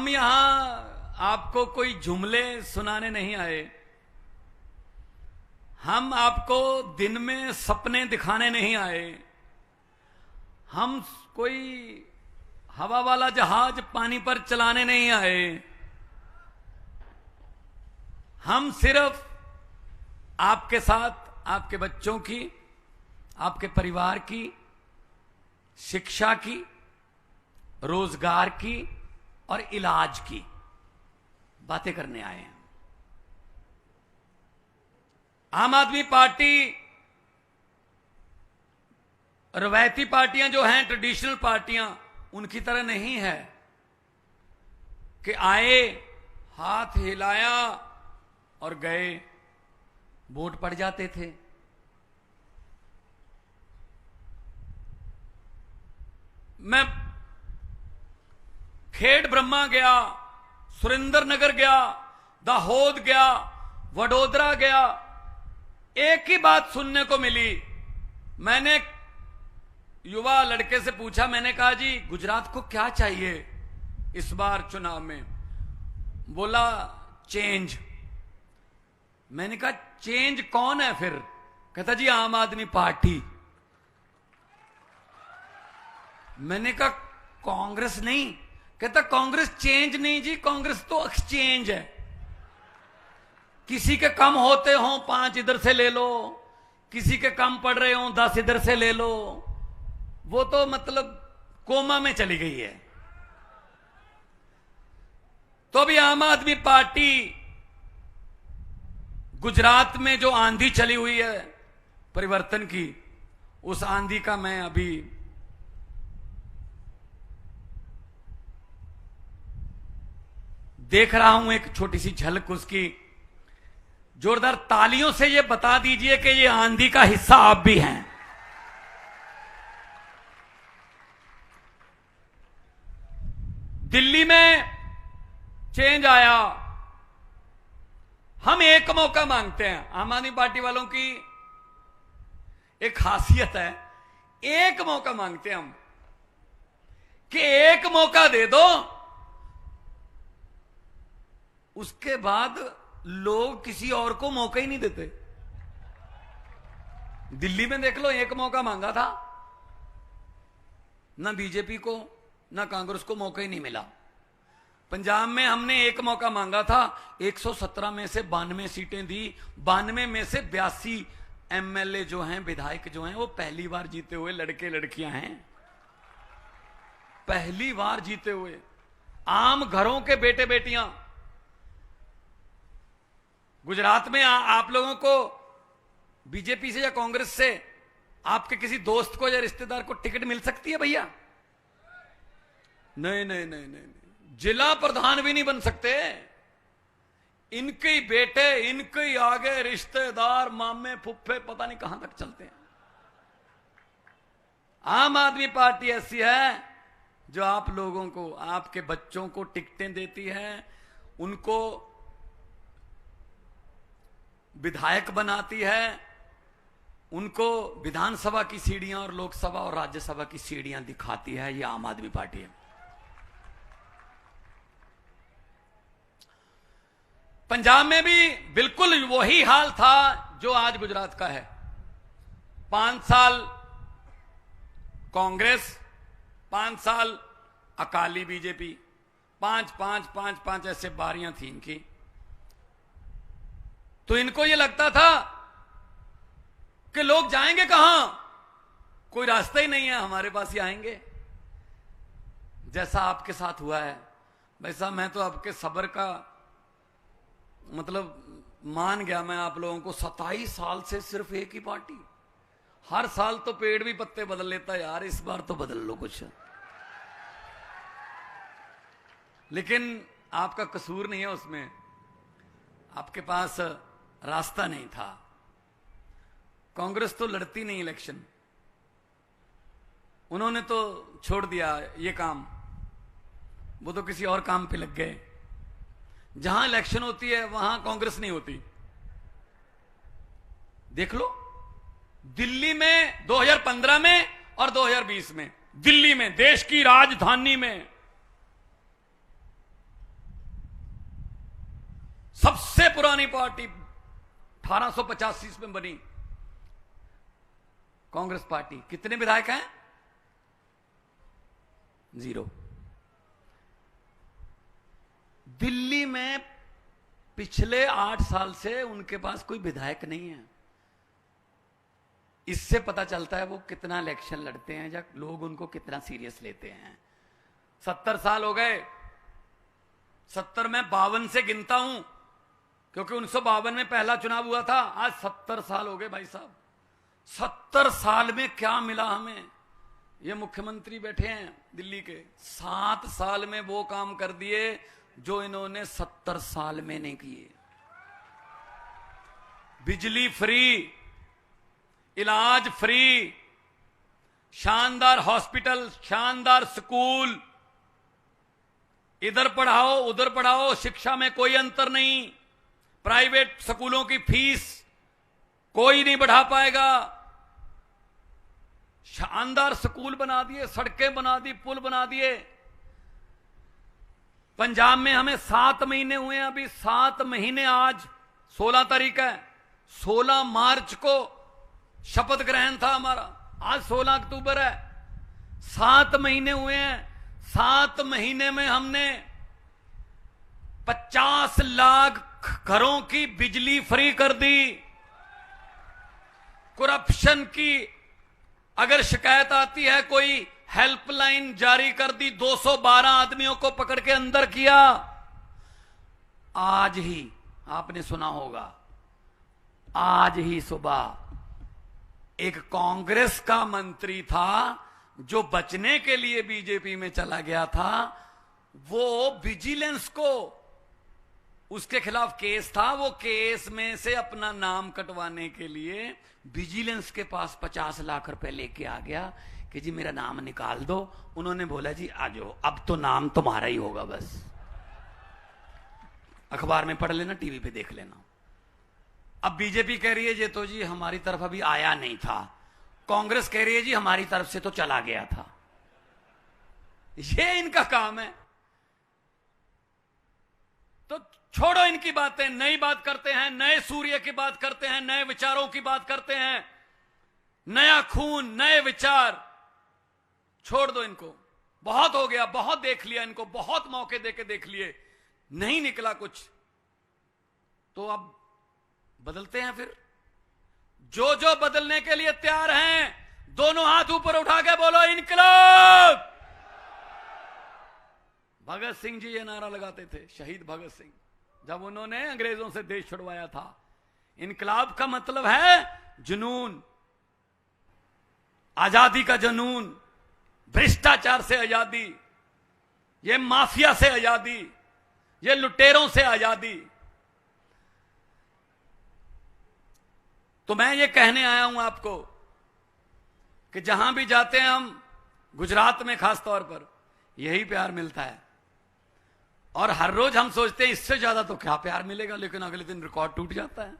हम यहां आपको कोई जुमले सुनाने नहीं आए, हम आपको दिन में सपने दिखाने नहीं आए, हम कोई हवा वाला जहाज पानी पर चलाने नहीं आए। हम सिर्फ आपके साथ आपके बच्चों की, आपके परिवार की, शिक्षा की, रोजगार की और इलाज की बातें करने आए हैं। आम आदमी पार्टी रवायती पार्टियां जो हैं, ट्रेडिशनल पार्टियां, उनकी तरह नहीं है कि आए, हाथ हिलाया और गए, वोट पड़ जाते थे। मैं खेड़ ब्रह्मा गया, सुरेंद्र नगर गया, दाहोद गया, वडोदरा गया, एक ही बात सुनने को मिली। मैंने युवा लड़के से पूछा, मैंने कहा जी गुजरात को क्या चाहिए इस बार चुनाव में? बोला चेंज। मैंने कहा चेंज कौन है फिर? कहता जी आम आदमी पार्टी। मैंने कहा कांग्रेस नहीं? कहता कांग्रेस चेंज नहीं जी, कांग्रेस तो एक्सचेंज है। किसी के कम होते हो 5 इधर से ले लो, किसी के कम पड़ रहे हो 10 इधर से ले लो। वो तो मतलब कोमा में चली गई है। तो अभी आम आदमी पार्टी, गुजरात में जो आंधी चली हुई है परिवर्तन की, उस आंधी का मैं अभी देख रहा हूं, एक छोटी सी झलक उसकी। जोरदार तालियों से यह बता दीजिए कि यह आंधी का हिस्सा आप भी हैं। दिल्ली में चेंज आया। हम एक मौका मांगते हैं। आम आदमी पार्टी वालों की एक खासियत है, एक मौका मांगते हैं हम कि एक मौका दे दो, उसके बाद लोग किसी और को मौका ही नहीं देते। दिल्ली में देख लो, एक मौका मांगा था, ना बीजेपी को ना कांग्रेस को मौका ही नहीं मिला। पंजाब में हमने एक मौका मांगा था, 117 में से 92 सीटें दी। 92 में से 82 एमएलए जो हैं, विधायक जो हैं, वो पहली बार जीते हुए लड़के लड़कियां हैं, पहली बार जीते हुए आम घरों के बेटे बेटियां। गुजरात में आप लोगों को बीजेपी से या कांग्रेस से आपके किसी दोस्त को या रिश्तेदार को टिकट मिल सकती है भैया? नहीं नहीं नहीं नहीं, जिला प्रधान भी नहीं बन सकते। इनके ही बेटे, इनके ही आगे रिश्तेदार, मामे फुफ्फे, पता नहीं कहां तक चलते हैं। आम आदमी पार्टी ऐसी है जो आप लोगों को, आपके बच्चों को टिकटें देती है, उनको विधायक बनाती है, उनको विधानसभा की सीढ़ियां और लोकसभा और राज्यसभा की सीढ़ियां दिखाती है। यह आम आदमी पार्टी है। पंजाब में भी बिल्कुल वही हाल था जो आज गुजरात का है। 5 साल कांग्रेस, 5 साल अकाली बीजेपी, 5 ऐसे बारियां थी इनकी। तो इनको यह लगता था कि लोग जाएंगे कहां, कोई रास्ता ही नहीं है, हमारे पास ही आएंगे। जैसा आपके साथ हुआ है वैसा मैं तो आपके सब्र का मतलब मान गया। मैं आप लोगों को 27 साल से सिर्फ एक ही पार्टी, हर साल तो पेड़ भी पत्ते बदल लेता यार, इस बार तो बदल लो कुछ। लेकिन आपका कसूर नहीं है उसमें, आपके पास रास्ता नहीं था। कांग्रेस तो लड़ती नहीं इलेक्शन, उन्होंने तो छोड़ दिया ये काम, वो तो किसी और काम पे लग गए। जहां इलेक्शन होती है वहां कांग्रेस नहीं होती। देख लो दिल्ली में 2015 में और 2020 में, दिल्ली में, देश की राजधानी में सबसे पुरानी पार्टी 1885 में बनी कांग्रेस पार्टी। कितने विधायक हैं? 0। दिल्ली में पिछले 8 साल से उनके पास कोई विधायक नहीं है। इससे पता चलता है वो कितना इलेक्शन लड़ते हैं या लोग उनको कितना सीरियस लेते हैं। 70 साल हो गए। 70 में 52 से गिनता हूं, क्योंकि 1952 में पहला चुनाव हुआ था। आज 70 साल हो गए भाई साहब। 70 साल में क्या मिला हमें? ये मुख्यमंत्री बैठे हैं दिल्ली के, 7 साल में वो काम कर दिए जो इन्होंने 70 साल में नहीं किए। बिजली फ्री, इलाज फ्री, शानदार हॉस्पिटल, शानदार स्कूल, इधर पढ़ाओ उधर पढ़ाओ, शिक्षा में कोई अंतर नहीं। प्राइवेट स्कूलों की फीस कोई नहीं बढ़ा पाएगा। शानदार स्कूल बना दिए, सड़कें बना दी, पुल बना दिए। पंजाब में हमें 7 महीने हुए हैं अभी, 7 महीने। आज 16 तारीख है, 16 मार्च को शपथ ग्रहण था हमारा, आज 16 अक्टूबर है। 7 महीने हुए हैं। 7 महीने में हमने 50 लाख घरों की बिजली फ्री कर दी। करप्शन की अगर शिकायत आती है, कोई हेल्पलाइन जारी कर दी, 212 आदमियों को पकड़ के अंदर किया। आज ही आपने सुना होगा, आज ही सुबह एक कांग्रेस का मंत्री था जो बचने के लिए बीजेपी में चला गया था। वो विजिलेंस को, उसके खिलाफ केस था, वो केस में से अपना नाम कटवाने के लिए विजिलेंस के पास 50 लाख रुपए लेके आ गया कि जी मेरा नाम निकाल दो। उन्होंने बोला जी आ जाओ, अब तो नाम तुम्हारा ही होगा, बस अखबार में पढ़ लेना, टीवी पे देख लेना। अब बीजेपी कह रही है ये तो जी हमारी तरफ अभी आया नहीं था, कांग्रेस कह रही है जी हमारी तरफ से तो चला गया था। ये इनका काम है। तो छोड़ो इनकी बातें, नई बात करते हैं, नए सूर्य की बात करते हैं, नए विचारों की बात करते हैं। नया खून, नए विचार, छोड़ दो इनको। बहुत हो गया, बहुत देख लिया इनको, बहुत मौके देके देख लिए, नहीं निकला कुछ, तो अब बदलते हैं। फिर जो जो बदलने के लिए तैयार हैं, दोनों हाथ ऊपर उठा के बोलो इनकलाब। भगत सिंह जी ये नारा लगाते थे, शहीद भगत सिंह, जब उन्होंने अंग्रेजों से देश छुड़वाया था। इनकलाब का मतलब है जुनून, आजादी का जुनून, भ्रष्टाचार से आजादी, ये माफिया से आजादी, ये लुटेरों से आजादी। तो मैं ये कहने आया हूं आपको कि जहां भी जाते हैं हम, गुजरात में खास तौर पर यही प्यार मिलता है। और हर रोज हम सोचते हैं इससे ज्यादा तो क्या प्यार मिलेगा, लेकिन अगले दिन रिकॉर्ड टूट जाता है।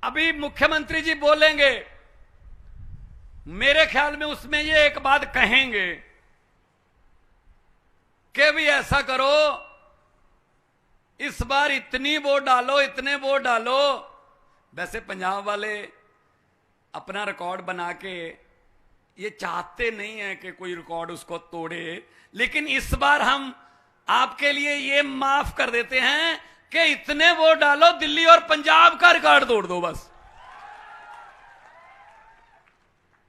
अभी मुख्यमंत्री जी बोलेंगे, मेरे ख्याल में उसमें ये एक बात कहेंगे कि भी ऐसा करो, इस बार इतनी वोट डालो, इतने वोट डालो। वैसे पंजाब वाले अपना रिकॉर्ड बना के ये चाहते नहीं है कि कोई रिकॉर्ड उसको तोड़े, लेकिन इस बार हम आपके लिए ये माफ कर देते हैं कि इतने वोट डालो, दिल्ली और पंजाब का रिकॉर्ड तोड़ दो बस।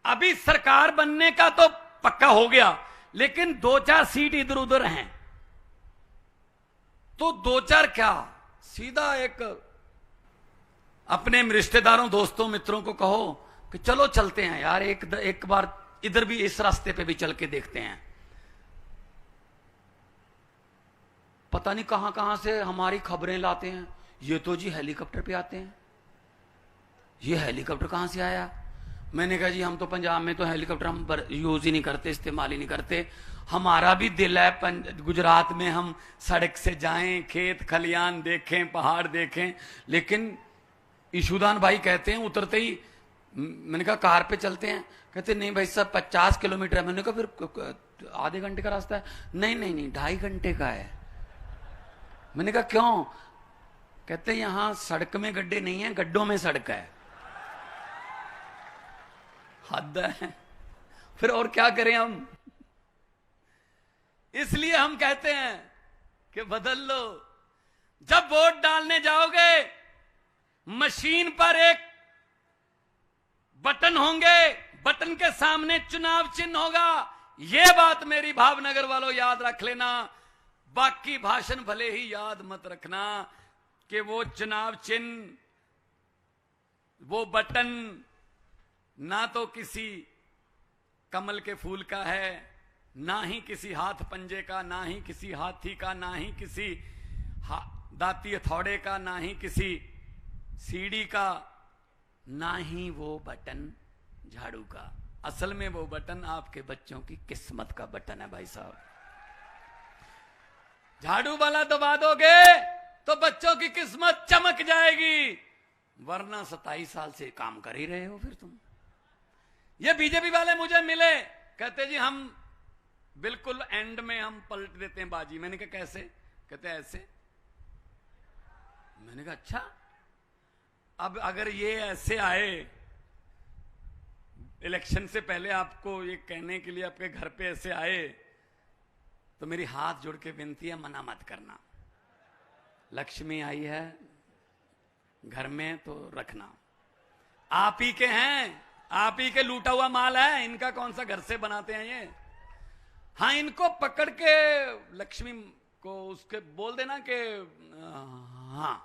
अभी सरकार बनने का तो पक्का हो गया, लेकिन 2-4 सीट इधर उधर हैं, तो 2-4 क्या, सीधा एक अपने रिश्तेदारों, दोस्तों, मित्रों को कहो कि चलो चलते हैं यार, एक बार इधर भी, इस रास्ते पे भी चल के देखते हैं। पता नहीं कहां कहां से हमारी खबरें लाते हैं, ये तो जी हेलीकॉप्टर पे आते हैं। ये हेलीकॉप्टर कहां से आया? मैंने कहा जी हम तो पंजाब में तो हेलीकॉप्टर हम यूज ही नहीं करते, इस्तेमाल ही नहीं करते। हमारा भी दिल है गुजरात में हम सड़क से जाएं, खेत खलियान देखें, पहाड़ देखें, लेकिन ईशुदान भाई कहते हैं उतरते ही, मैंने कहा कार पे चलते हैं, कहते नहीं भाई साहब 50 किलोमीटर है। मैंने कहा फिर आधे घंटे का रास्ता है। नहीं नहीं नहीं, 2.5 घंटे का है। मैंने कहा क्यों? कहते यहां सड़क में गड्ढे नहीं है, गड्ढों में सड़क है। हद है। फिर और क्या करें हम? इसलिए हम कहते हैं कि बदल लो। जब वोट डालने जाओगे, मशीन पर एक बटन होंगे, बटन के सामने चुनाव चिन्ह होगा। यह बात मेरी भावनगर वालों याद रख लेना। बाकी भाषण भले ही याद मत रखना कि वो चुनाव चिन्ह, वो बटन ना तो किसी कमल के फूल का है, ना ही किसी हाथ पंजे का, ना ही किसी हाथी का, ना ही किसी दाती हथौड़े का, ना ही किसी सीढ़ी का, ना ही वो बटन झाड़ू का। असल में वो बटन आपके बच्चों की किस्मत का बटन है भाई साहब। झाड़ू वाला दबा दोगे तो बच्चों की किस्मत चमक जाएगी, वरना 27 साल से काम कर ही रहे हो फिर तुम। ये बीजेपी वाले मुझे मिले, कहते जी हम बिल्कुल एंड में हम पलट देते हैं बाजी। मैंने कहा कैसे? कहते ऐसे। मैंने कहा अच्छा, अब अगर ये ऐसे आए इलेक्शन से पहले आपको ये कहने के लिए आपके घर पे ऐसे आए, तो मेरी हाथ जोड़ के विनती है, मना मत करना। लक्ष्मी आई है घर में तो रखना, आप ही के हैं, आप ही के लूटा हुआ माल है, इनका कौन सा घर से बनाते हैं ये। हाँ, इनको पकड़ के लक्ष्मी को उसके बोल देना कि हाँ।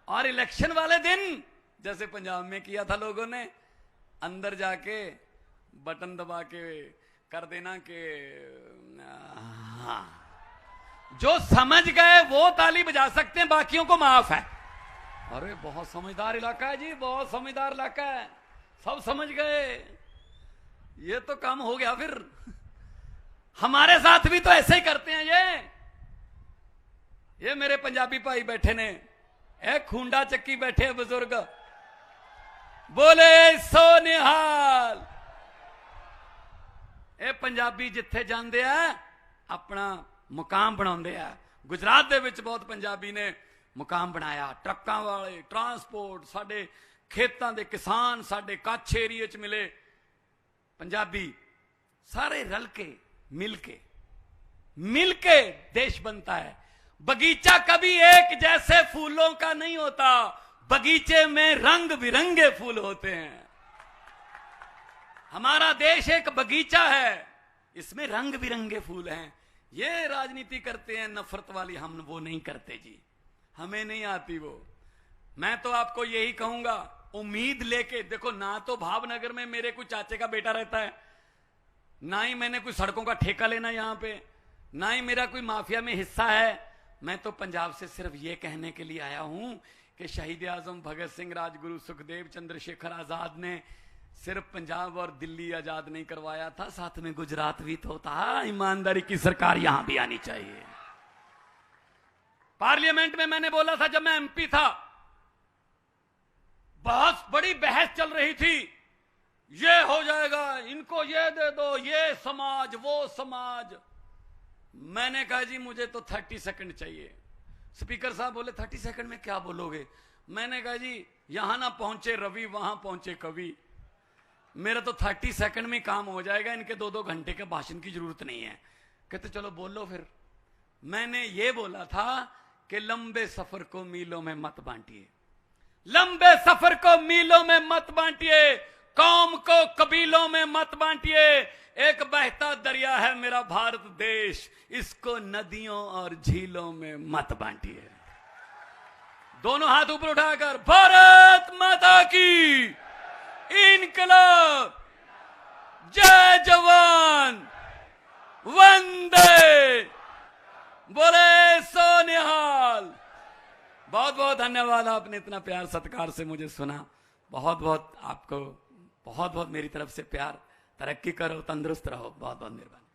और इलेक्शन वाले दिन जैसे पंजाब में किया था लोगों ने, अंदर जाके बटन दबा के कर देना कि हाँ। जो समझ गए वो ताली बजा सकते हैं, बाकियों को माफ है। अरे बहुत समझदार इलाका है जी, बहुत समझदार इलाका है, सब समझ गए। ये तो काम हो गया फिर। हमारे साथ भी तो ऐसे ही करते हैं ये मेरे पंजाबी भाई बैठे ने, एक खूंडा चक्की बैठे बुजुर्ग, बोले सो निहाल। ਇਹ ਪੰਜਾਬੀ ਜਿੱਥੇ ਜਾਂਦੇ ਆ ਆਪਣਾ ਮੁਕਾਮ ਬਣਾਉਂਦੇ ਆ। ਗੁਜਰਾਤ ਦੇ ਵਿੱਚ ਬਹੁਤ ਪੰਜਾਬੀ ਨੇ ਮੁਕਾਮ ਬਣਾਇਆ, ਟਰੱਕਾਂ ਵਾਲੇ, ਟਰਾਂਸਪੋਰਟ, ਸਾਡੇ ਖੇਤਾਂ ਦੇ ਕਿਸਾਨ, ਸਾਡੇ ਕੱਛ ਏਰੀਏ 'ਚ ਮਿਲੇ ਪੰਜਾਬੀ, सारे रल के मिल के देश बनता है। बगीचा कभी एक जैसे फूलों का नहीं होता, बगीचे में रंग बिरंगे फूल होते हैं। हमारा देश एक बगीचा है, इसमें रंग बिरंगे फूल हैं। ये राजनीति करते हैं नफरत वाली, हम वो नहीं करते जी, हमें नहीं आती वो। मैं तो आपको यही कहूंगा, उम्मीद लेके देखो, ना तो भावनगर में मेरे कोई चाचे का बेटा रहता है, ना ही मैंने कोई सड़कों का ठेका लेना यहां पे, ना ही मेरा कोई माफिया में हिस्सा है। मैं तो पंजाब से सिर्फ ये कहने के लिए आया हूं कि शहीद आजम भगत सिंह, राजगुरु सुखदेव, चंद्रशेखर आजाद ने सिर्फ पंजाब और दिल्ली आजाद नहीं करवाया था, साथ में गुजरात भी तो था। ईमानदारी की सरकार यहां भी आनी चाहिए। पार्लियामेंट में मैंने बोला था, जब मैं एमपी था, बहुत बड़ी बहस चल रही थी, ये हो जाएगा, इनको ये दे दो, ये समाज वो समाज। मैंने कहा जी मुझे तो 30 सेकंड चाहिए। स्पीकर साहब बोले 30 सेकंड में क्या बोलोगे? मैंने कहा जी यहां ना पहुंचे रवि, वहां पहुंचे कवि। मेरा तो 30 सेकंड में काम हो जाएगा, इनके 2-2 घंटे के भाषण की जरूरत नहीं है। कहते चलो बोल लो फिर। मैंने ये बोला था कि लंबे सफर को मीलों में मत बांटिए, लंबे सफर को मीलों में मत बांटिए, कौम को कबीलों में मत बांटिए। एक बहता दरिया है मेरा भारत देश, इसको नदियों और झीलों में मत बांटिए। दोनों हाथ ऊपर उठाकर भारत माता की इनकलाब, जय जवान, वंदे, बोले सो निहाल। बहुत बहुत धन्यवाद, आपने इतना प्यार सत्कार से मुझे सुना। बहुत बहुत आपको बहुत बहुत मेरी तरफ से प्यार। तरक्की करो, तंदुरुस्त रहो। बहुत बहुत मेहरबानी।